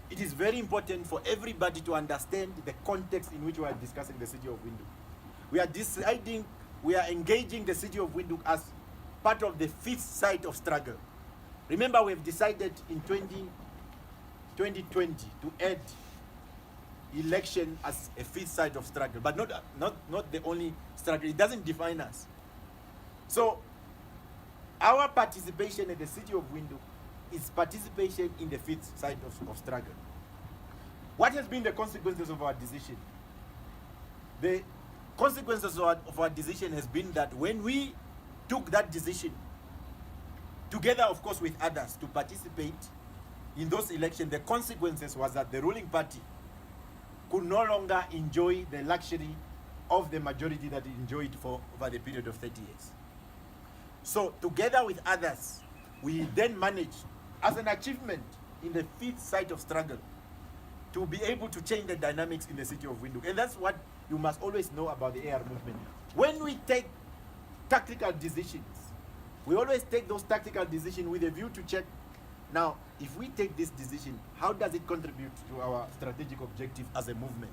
it is very important for everybody to understand the context in which we are discussing the City of Windhoek. We are engaging the City of Windhoek as part of the fifth site of struggle. Remember, we have decided in 2020 to add election as a fifth site of struggle, but not the only struggle. It doesn't define us. So our participation at the City of Windhoek is participation in the fifth site of struggle. What has been the consequences of our decision? The consequences of our decision has been that when we took that decision, together of course with others, to participate in those elections, the consequences was that the ruling party could no longer enjoy the luxury of the majority that it enjoyed for over the period of 30 years. So together with others, we then managed, as an achievement in the fifth site of struggle, to be able to change the dynamics in the City of Windhoek. And that's what you must always know about the AR movement. When we take tactical decisions, we always take those tactical decisions with a view to check, now, if we take this decision, how does it contribute to our strategic objective as a movement?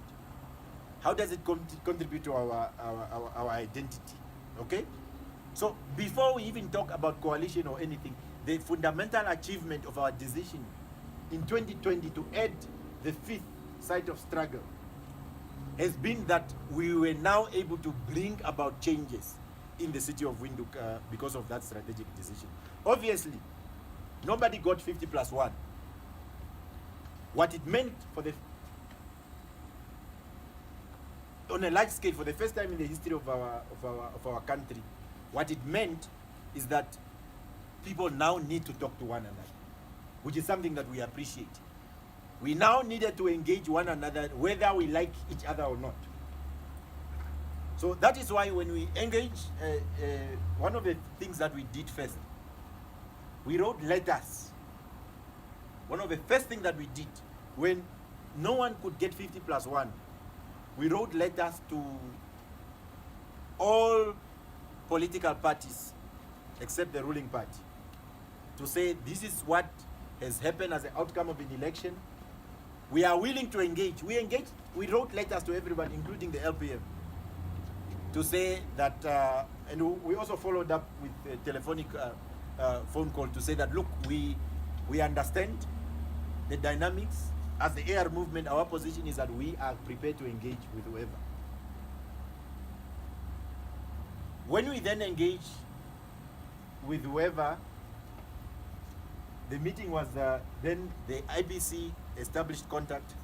How does it contribute to our identity? Okay? So before we even talk about coalition or anything, the fundamental achievement of our decision in 2020 to add the fifth site of struggle has been that we were now able to bring about changes in the City of Windhoek because of that strategic decision. Obviously, nobody got 50+1. What it meant on a large scale, for the first time in the history of our country, what it meant is that people now need to talk to one another, which is something that we appreciate. We now needed to engage one another whether we like each other or not. So that is why when we engage, one of the things that we did first, we wrote letters. One of the first things that we did when no one could get 50+1, we wrote letters to all political parties except the ruling party to say this is what has happened as an outcome of an election. We are willing to engage. We wrote letters to everybody, including the LPM, to say that, and we also followed up with a telephonic phone call to say that, look, we understand the dynamics. As the AR movement, our position is that we are prepared to engage with whoever. When we then engage with whoever, the meeting was, then the IPC established contact.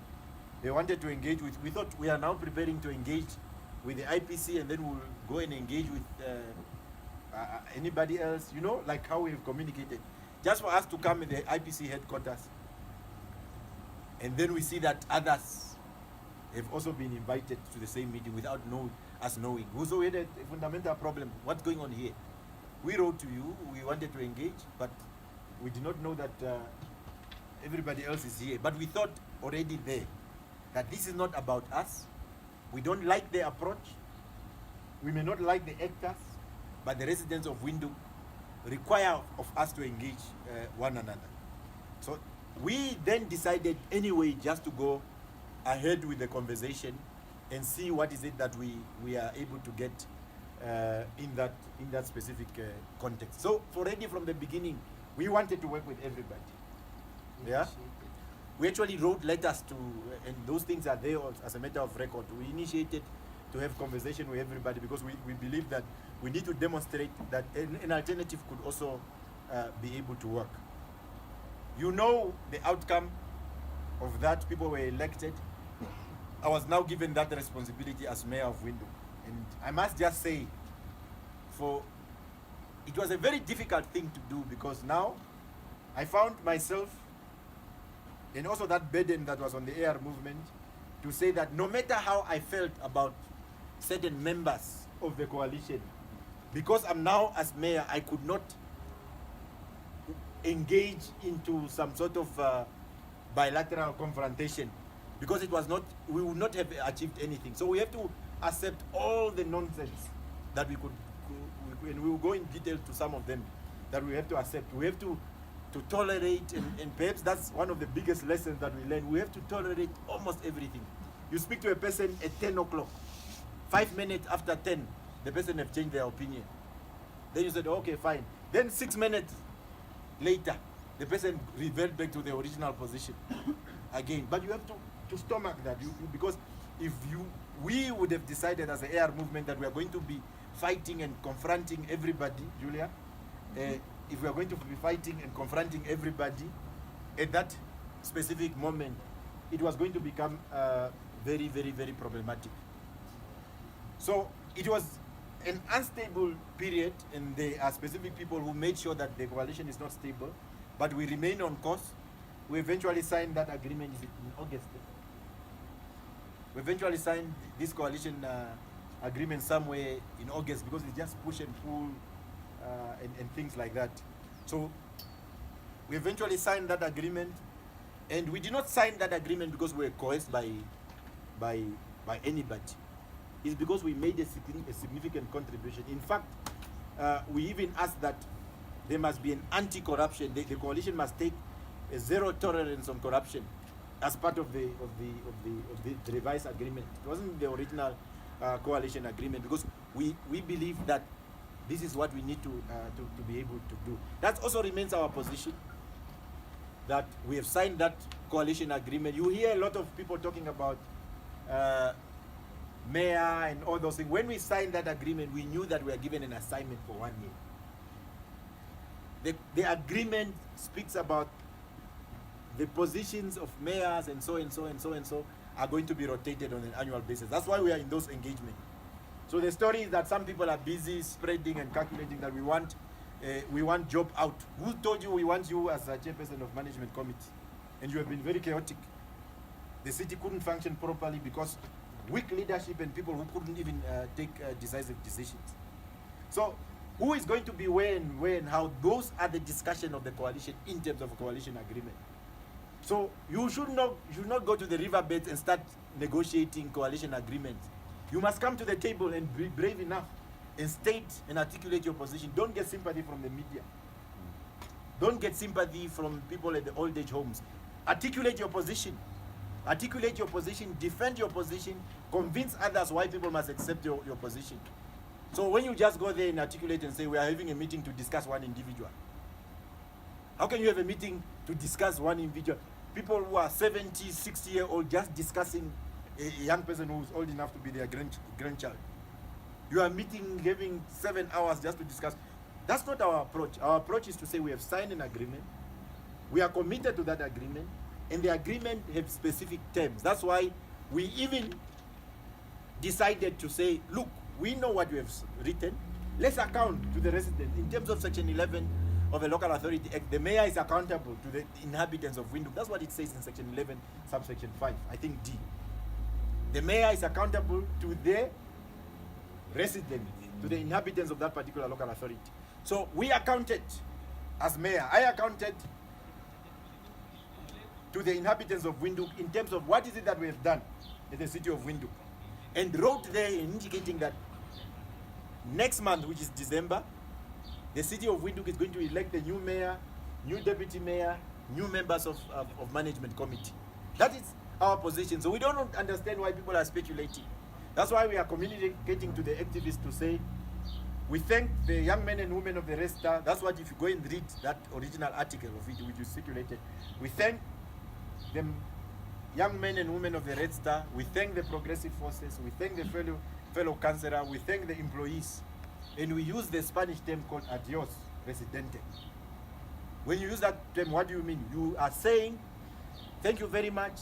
They wanted to engage with, we thought we are now preparing to engage with the IPC, and then we'll go and engage with anybody else, you know, like how we've communicated. Just for us to come in the IPC headquarters, and then we see that others have also been invited to the same meeting without us knowing. So we had a fundamental problem. What's going on here? We wrote to you, we wanted to engage, but we did not know that everybody else is here. But we thought already there that this is not about us. We don't like the approach. We may not like the actors, but the residents of Windhoek require of us to engage one another. So we then decided anyway just to go ahead with the conversation and see what is it that we are able to get in that specific context. So already from the beginning, we wanted to work with everybody. Yeah. We actually wrote letters to, and those things are there as a matter of record. We initiated to have conversation with everybody because we believe that we need to demonstrate that an alternative could also be able to work. You know the outcome of that. People were elected. I was now given that responsibility as mayor of Windhoek. And I must just say, it was a very difficult thing to do because now I found myself, and also that burden that was on the AR movement, to say that no matter how I felt about certain members of the coalition, because I'm now as mayor, I could not engage into some sort of bilateral confrontation because it was not, we would not have achieved anything. So we have to accept all the nonsense that we could, and we will go in detail to some of them that we have to accept. We have to to tolerate, and perhaps that's one of the biggest lessons that we learn. We have to tolerate almost everything. You speak to a person at 10 o'clock, 5 minutes after 10, the person have changed their opinion. Then you said, okay, fine. Then 6 minutes later, the person revert back to the original position again. But you have to stomach that, because if we would have decided as the AR movement that we are going to be fighting and confronting everybody, Julia, if we are going to be fighting and confronting everybody at that specific moment, it was going to become very, very, very problematic. So it was an unstable period, and there are specific people who made sure that the coalition is not stable, but we remain on course. We eventually signed that agreement in August. We eventually signed this coalition agreement somewhere in August, because it's just push and pull and things like that. So we eventually signed that agreement, and we did not sign that agreement because we were coerced by anybody. It's because we made a significant contribution. In fact, we even asked that there must be an anti-corruption. The coalition must take a zero tolerance on corruption as part of the revised agreement. It wasn't the original coalition agreement, because we believe that this is what we need to be able to do. That also remains our position, that we have signed that coalition agreement. You hear a lot of people talking about mayor and all those things. When we signed that agreement, we knew that we were given an assignment for 1 year. The agreement speaks about the positions of mayors and so and so and so and so are going to be rotated on an annual basis. That's why we are in those engagements. So the story is that some people are busy spreading and calculating that we want Job out. Who told you we want you as a chairperson of management committee? And you have been very chaotic. The city couldn't function properly because weak leadership and people who couldn't even take decisive decisions. So who is going to be where and how? Those are the discussion of the coalition in terms of a coalition agreement. So you should not go to the riverbeds and start negotiating coalition agreements. You must come to the table and be brave enough and state and articulate your position. Don't get sympathy from the media. Don't get sympathy from people at the old age homes. Articulate your position. Articulate your position, defend your position, convince others why people must accept your position. So when you just go there and articulate and say we are having a meeting to discuss one individual, how can you have a meeting to discuss one individual? People who are 70, 60-year-old just discussing a young person who's old enough to be their grandchild. You are meeting, having 7 hours just to discuss. That's not our approach. Our approach is to say we have signed an agreement, we are committed to that agreement, and the agreement has specific terms. That's why we even decided to say, look, we know what you have written. Let's account to the residents. In terms of Section 11 of the Local Authority Act, the mayor is accountable to the inhabitants of Windhoek. That's what it says in Section 11, subsection 5, I think D. The mayor is accountable to the residents, to the inhabitants of that particular local authority. So we accounted as mayor. I accounted to the inhabitants of Windhoek in terms of what is it that we have done in the city of Windhoek, and wrote there indicating that next month, which is December, the city of Windhoek is going to elect a new mayor, new deputy mayor, new members of management committee. That is our position. So we don't understand why people are speculating. That's why we are communicating to the activists to say, we thank the young men and women of the Red Star. That's what, if you go and read that original article of it, which is circulated, we thank the young men and women of the Red Star, we thank the progressive forces, we thank the fellow councillor, we thank the employees, and we use the Spanish term called adios, presidente. When you use that term, what do you mean? You are saying, thank you very much,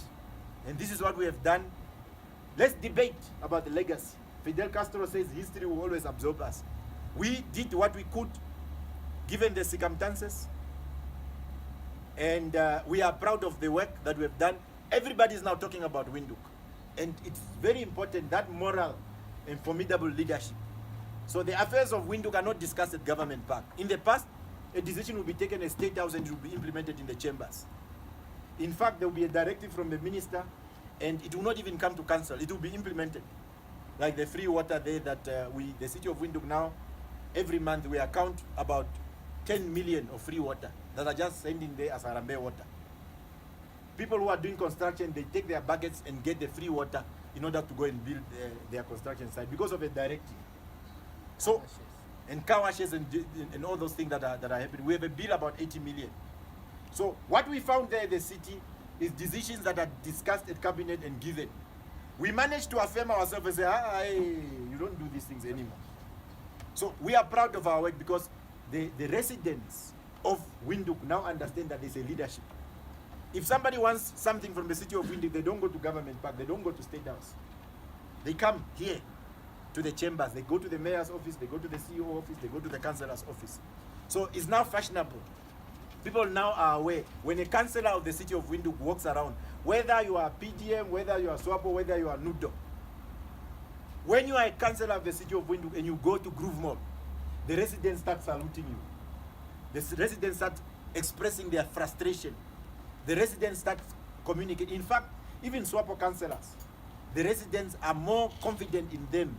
and this is what we have done. Let's debate about the legacy. Fidel Castro says history will always absorb us. We did what we could, given the circumstances, and we are proud of the work that we have done. Everybody is now talking about Windhoek, and it's very important, that moral and formidable leadership. So the affairs of Windhoek are not discussed at Government Park. In the past, a decision will be taken at State House and it will be implemented in the chambers. In fact, there will be a directive from the minister, and it will not even come to council. It will be implemented. Like the free water there that the city of Windhoek now, every month we account about 10 million of free water that are just sending there as Arambe water. People who are doing construction, they take their buckets and get the free water in order to go and build their construction site because of a directive. So, and car washes and all those things that are happening. We have a bill about 80 million. So what we found there in the city is decisions that are discussed at cabinet and given. We managed to affirm ourselves and say, you don't do these things anymore. So we are proud of our work because the residents of Windhoek now understand that there's a leadership. If somebody wants something from the City of Windhoek, they don't go to Government Park, they don't go to State House. They come here to the chambers, they go to the mayor's office, they go to the CEO office, they go to the councillor's office. So it's now fashionable. People now are aware. When a councillor of the City of Windhoek walks around, whether you are PDM, whether you are SWAPO, whether you are NUDO, when you are a councillor of the City of Windhoek and you go to Groove Mall, the residents start saluting you. The residents start expressing their frustration. The residents start communicating. In fact, even SWAPO councillors, the residents are more confident in them,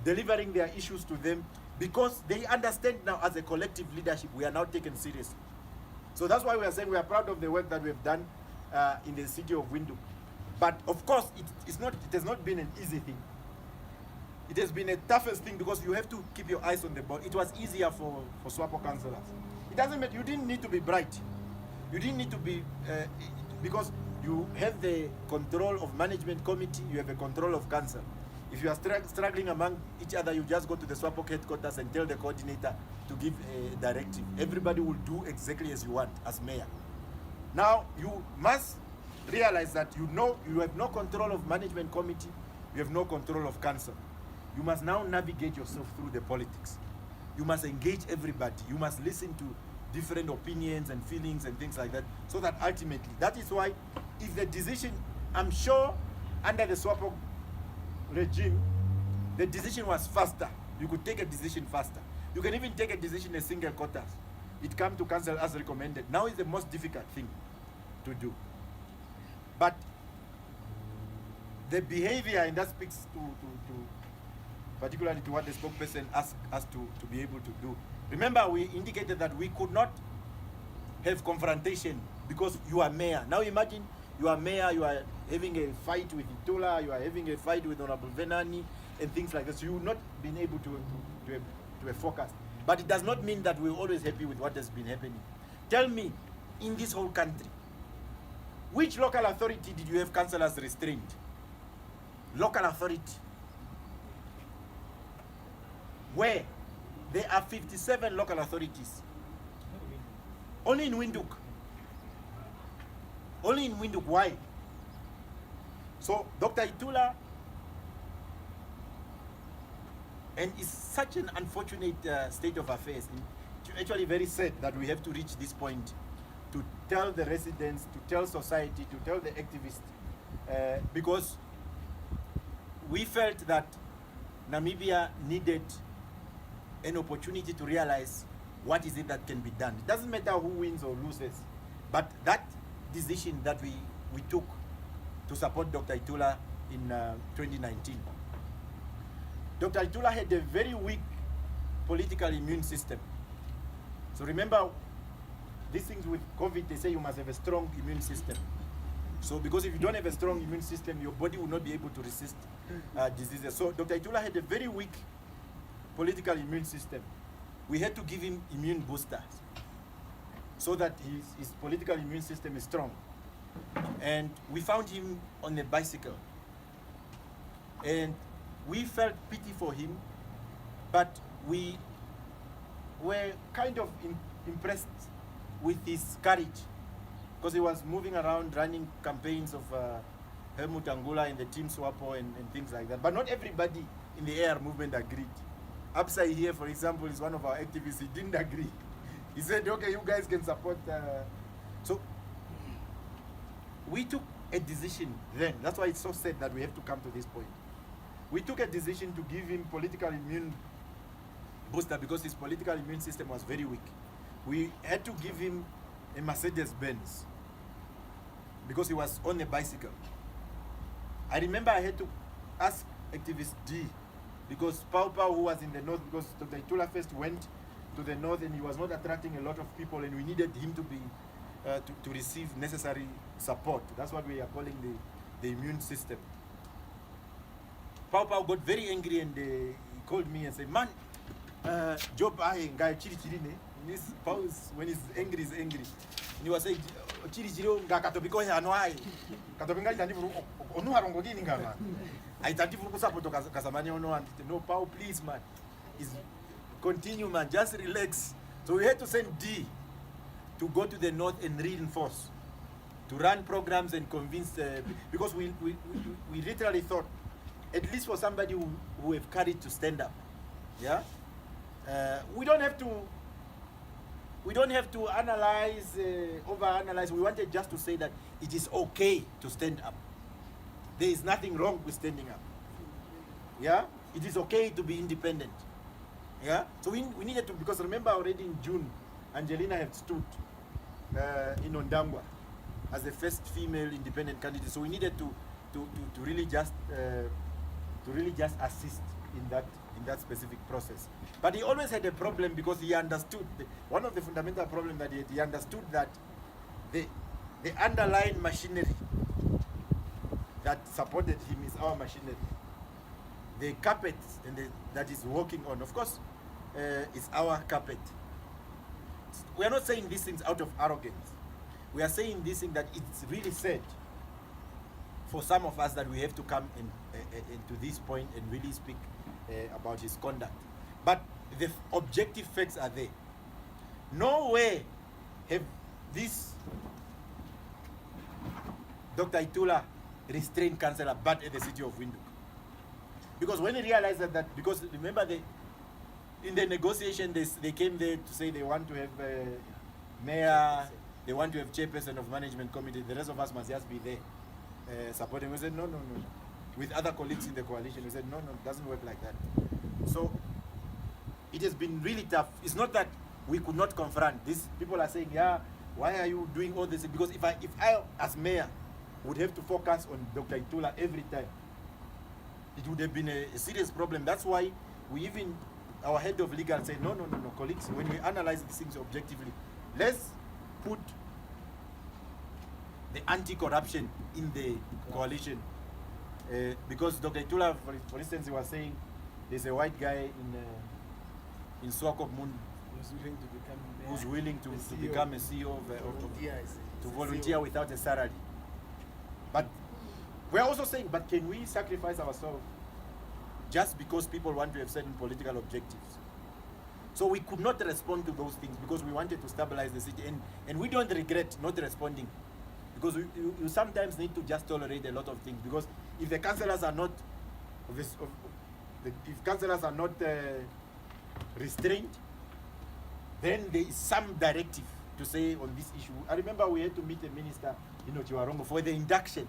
delivering their issues to them, because they understand now as a collective leadership, we are now taken seriously. So that's why we are saying we are proud of the work that we have done in the City of Windhoek. But of course, it has not been an easy thing. It has been a toughest thing because you have to keep your eyes on the ball. It was easier for SWAPO councillors. It doesn't matter, you didn't need to be bright. You didn't need to be, because you have the control of management committee, you have a control of council. If you are struggling among each other, you just go to the SWAPO headquarters and tell the coordinator to give a directive. Everybody will do exactly as you want as mayor. Now, you must realize that you have no control of management committee, you have no control of council. You must now navigate yourself through the politics. You must engage everybody. You must listen to different opinions and feelings and things like that, so that ultimately, that is why if the decision, I'm sure under the SWAPO regime, the decision was faster. You could take a decision faster. You can even take a decision in single quarters. It comes to council as recommended. Now is the most difficult thing to do. But the behavior, and that speaks to particularly to what the spokesperson asked us to be able to do. Remember, we indicated that we could not have confrontation because you are mayor. Now imagine you are mayor, you are having a fight with Itula, you are having a fight with Honorable Venani, and things like that. So you will not been able to have focus. But it does not mean that we're always happy with what has been happening. Tell me, in this whole country, which local authority did you have councillors restrained? Local authority. Where? There are 57 local authorities. Only in Windhoek. Only in Windhoek. Why? So Dr. Itula, and it's such an unfortunate state of affairs. It's actually very sad that we have to reach this point to tell the residents, to tell society, to tell the activists, because we felt that Namibia needed an opportunity to realize what is it that can be done. It doesn't matter who wins or loses, but that decision that we took to support Dr. Itula in 2019. Dr. Itula had a very weak political immune system. So remember, these things with COVID, they say you must have a strong immune system. So because if you don't have a strong immune system, your body will not be able to resist diseases. So Dr. Itula had a very weak political immune system. We had to give him immune boosters so that his political immune system is strong. And we found him on a bicycle. And we felt pity for him, but we were kind of impressed with his courage, because he was moving around running campaigns of Helmut Angula and the Team SWAPO and things like that. But not everybody in the AR movement agreed. Upside here, for example, is one of our activists. He didn't agree. He said, okay, you guys can support. So we took a decision then. That's why it's so sad that we have to come to this point. We took a decision to give him political immune booster because his political immune system was very weak. We had to give him a Mercedes-Benz because he was on a bicycle. I remember I had to ask activist D, because Pau, who was in the north, because Dr. Itula first went to the north, and he was not attracting a lot of people, and we needed him to be to receive necessary support. That's what we are calling the immune system. Pau got very angry, and he called me and said, "Man, Job guy chiri chiri ne." This Pau when he's angry, he's angry. And he was saying, "Chiri chiri nga katobiko he anwai, katobinga itandi furu onu harongo gini ngama." I itandi furu kusapoto kasamani ono and no Pau, please man, is continue man, just relax. So we had to send D to go to the north and reinforce, to run programs and convince, because we literally thought, at least for somebody who have courage to stand up, yeah, we don't have to analyze, overanalyze. We wanted just to say that it is okay to stand up. There is nothing wrong with standing up. Yeah, it is okay to be independent. Yeah, so we needed to, because remember already in June, Angelina had stood in Ondangwa as the first female independent candidate. So we needed to really just assist in that specific process. But he always had a problem, because he understood one of the fundamental problems that he understood that the underlying machinery that supported him is our machinery. The carpet that is working on, of course, is our carpet. We are not saying these things out of arrogance. We are saying this thing that it's really sad for some of us that we have to come to this point and really speak about his conduct. But the objective facts are there. Nowhere have this Dr. Itula restrained councillor but at the City of Windhoek. Because when he realized that because remember in the negotiation they came there to say they want to have mayor, they want to have chairperson of management committee, the rest of us must just be there supporting. We said no. With other colleagues in the coalition, we said no, it doesn't work like that. So it has been really tough. It's not that we could not confront. These people are saying, yeah, why are you doing all this? Because if I as mayor would have to focus on Dr. Itula every time, it would have been a serious problem. That's why our head of legal said, no, colleagues, when we analyze these things objectively, let's put the anti-corruption in the coalition. Because Dr. Itula, for instance, he was saying there's a white guy in Swakop Mun who's willing to become a CEO to volunteer without a salary. But we're also saying, but can we sacrifice ourselves just because people want to have certain political objectives? So we could not respond to those things because we wanted to stabilize the city, and we don't regret not responding, because you sometimes need to just tolerate a lot of things, because if the councillors are not restrained, then there is some directive to say on this issue. I remember we had to meet the minister in Ochiwarongo for the induction,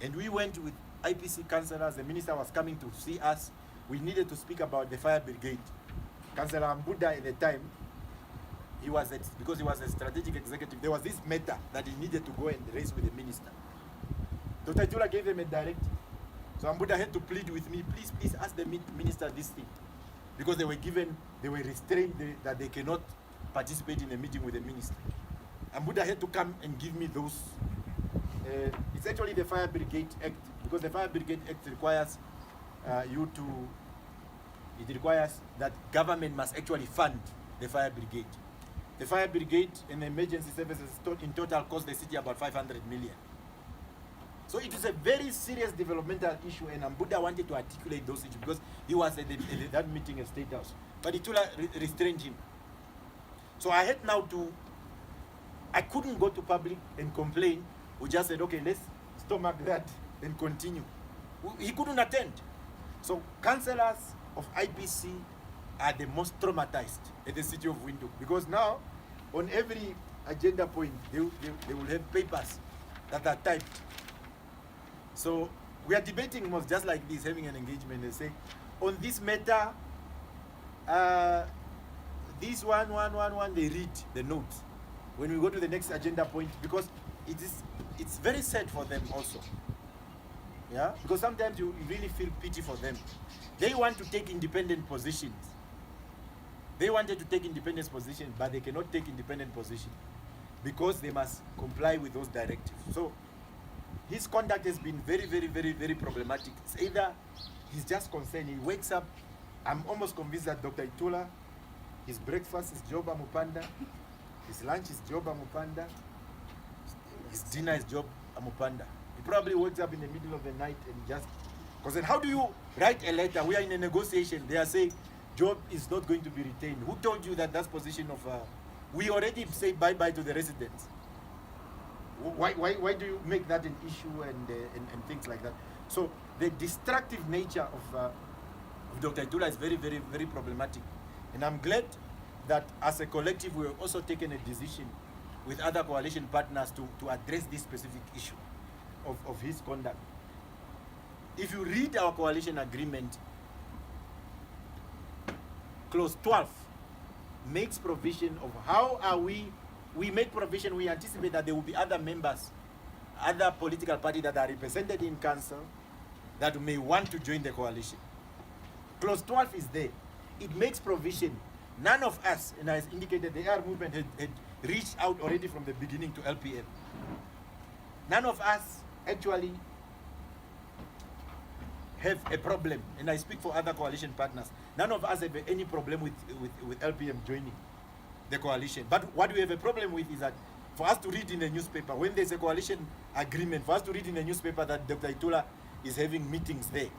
and we went with IPC councillors. The minister was coming to see us. We needed to speak about the fire brigade. Councillor Amupanda at the time, because he was a strategic executive, there was this matter that he needed to go and raise with the minister. Dr. Itula gave them a directive. So Amupanda had to plead with me, please ask the minister this thing. Because they were restrained that they cannot participate in a meeting with the minister. Amupanda had to come and give me those. It's actually the Fire Brigade Act, because the Fire Brigade Act requires it requires that government must actually fund the fire brigade. The fire brigade and the emergency services in total cost the city about 500 million. So it is a very serious developmental issue, and Amupanda wanted to articulate those issues because he was at that meeting at State House. But Itula restrained him. So I had now I couldn't go to public and complain. We just said, okay, let's stomach that and continue. He couldn't attend. So councillors of IPC are the most traumatized at the City of Windhoek, because now on every agenda point they will have papers that are typed. So we are debating most just like this, having an engagement. They say, on this matter, this one, they read the notes. When we go to the next agenda point, because it's very sad for them also. Yeah, because sometimes you really feel pity for them. They want to take independent positions. They wanted to take independent position, but they cannot take independent position because they must comply with those directives. So his conduct has been very, very, very, very problematic. It's either he's just concerned, he wakes up, I'm almost convinced that Dr. Itula, his breakfast is Job Amupanda, his lunch is Job Amupanda, his dinner is Job Amupanda. He probably wakes up in the middle of the night and just, because then how do you write a letter? We are in a negotiation. They are saying Job is not going to be retained. Who told you that that's position of, we already say bye-bye to the residents. Why do you make that an issue and things like that? So the destructive nature of Dr. Itula is very, very, very problematic. And I'm glad that as a collective we have also taken a decision with other coalition partners to address this specific issue of his conduct. If you read our coalition agreement, clause 12 makes provision of how are we make provision, we anticipate that there will be other members, other political parties that are represented in council that may want to join the coalition. Clause 12 is there. It makes provision. None of us, and as indicated, the AR movement had reached out already from the beginning to LPM. None of us actually have a problem, and I speak for other coalition partners. None of us have any problem with LPM joining the coalition. But what we have a problem with is that for us to read in the newspaper, when there's a coalition agreement, for us to read in the newspaper that Dr. Itula is having meetings there.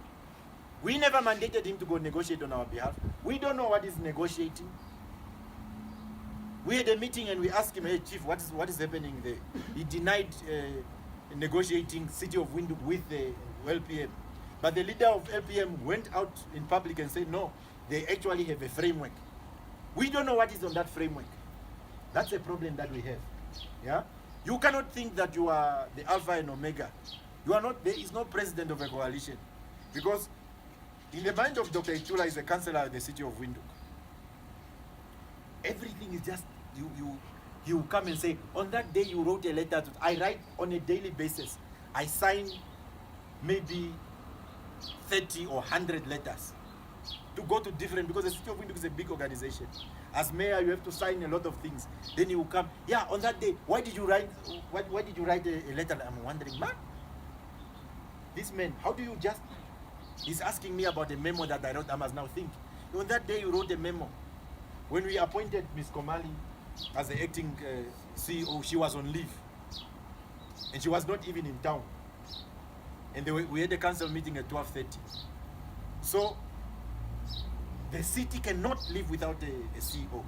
We never mandated him to go negotiate on our behalf. We don't know what he's negotiating. We had a meeting and we asked him, hey, Chief, what is happening there? He denied negotiating City of Windhoek with the LPM. But the leader of LPM went out in public and said, no, they actually have a framework. We don't know what is on that framework. That's a problem that we have. Yeah? You cannot think that you are the Alpha and Omega. You are not, there is no president of a coalition. Because in the mind of Dr. Itula is a councillor at the City of Windhoek. Everything is just, you come and say, on that day you wrote a letter. I write on a daily basis. I sign maybe 30 or 100 letters to go to different, because the City of Windhoek is a big organization. As mayor, you have to sign a lot of things. Then you will come, yeah, on that day, why did you write a letter? I'm wondering, man, this man, how do you just, he's asking me about a memo that I wrote. I must now think. On that day, you wrote a memo. When we appointed Ms. Komali as the acting CEO, she was on leave. And she was not even in town. And we had a council meeting at 12:30. So, the city cannot live without a CEO.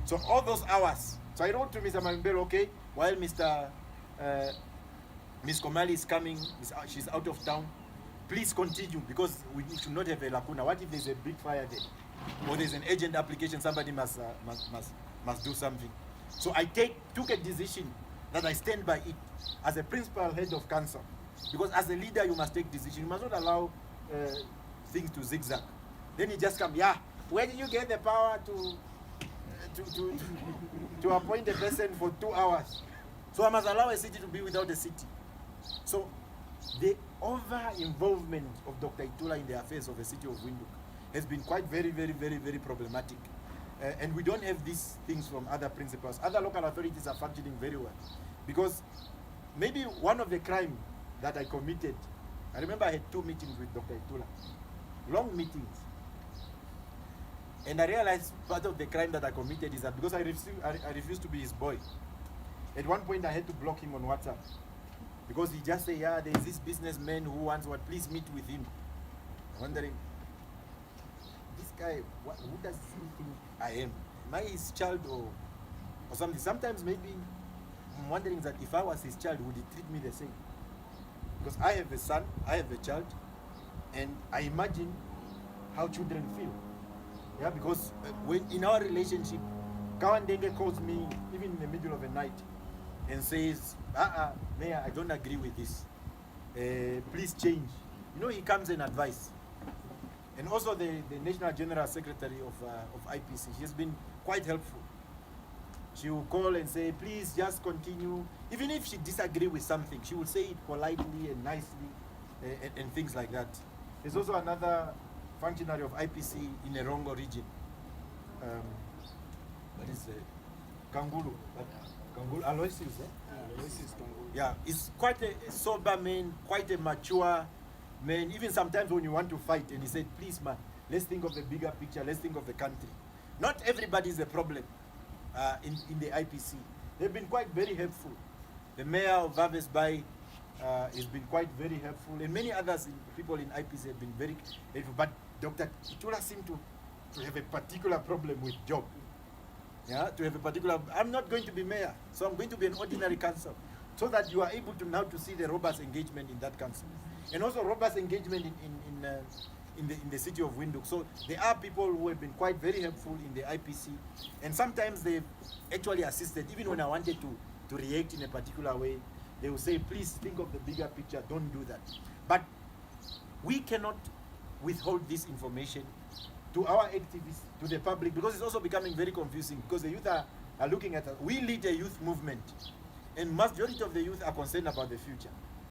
So all those hours. So I wrote to Mr. Mambelo, okay, while Ms. Komali is coming, she's out of town, please continue, because we should not have a lacuna. What if there's a big fire there? Or there's an urgent application, somebody must do something. So I took a decision that I stand by it as a principal head of council. Because as a leader, you must take decisions. You must not allow things to zigzag. Then he just comes, yeah, where did you get the power to appoint a person for 2 hours? So I must allow a city to be without a city. So the over-involvement of Dr. Itula in the affairs of the City of Windhoek has been quite very, very, very, very problematic. And we don't have these things from other principals. Other local authorities are functioning very well. Because maybe one of the crimes that I committed, I remember I had 2 meetings with Dr. Itula, long meetings. And I realized part of the crime that I committed is that because I refused to be his boy. At one point I had to block him on WhatsApp. Because he just said, yeah, there's this businessman who wants what, please meet with him. I'm wondering, this guy, who does he think I am? Am I his child or something? Sometimes maybe I'm wondering that if I was his child, would he treat me the same? Because I have a son, I have a child, and I imagine how children feel. Yeah, because when in our relationship, Kawandenge calls me even in the middle of the night and says, Mayor, I don't agree with this. Please change. You know, he comes and advice. And also the National General Secretary of IPC, she has been quite helpful. She will call and say, please just continue. Even if she disagrees with something, she will say it politely and nicely and things like that. There's also another functionary of IPC in the Rongo region. what is it? Kangulu. Kangulu, Aloysius, eh? Aloysius Kangulu. Yeah, he's quite a sober man, quite a mature man. Even sometimes when you want to fight, and he said, please, man, let's think of the bigger picture, let's think of the country. Not everybody is a problem in the IPC. They've been quite very helpful. The mayor of Vaves Bay has been quite very helpful, and many others people in IPC have been very helpful. But Dr. Itula seemed to have a particular problem with Job. Yeah, to have a particular, I'm not going to be mayor, so I'm going to be an ordinary council, so that you are able to now to see the robust engagement in that council, and also robust engagement in the city of Windhoek. So there are people who have been quite very helpful in the IPC, and sometimes they've actually assisted. Even when I wanted to react in a particular way, they will say, please think of the bigger picture, don't do that. But we cannot withhold this information to our activists, to the public, because it's also becoming very confusing, because the youth are looking at us. We lead a youth movement, and majority of the youth are concerned about the future.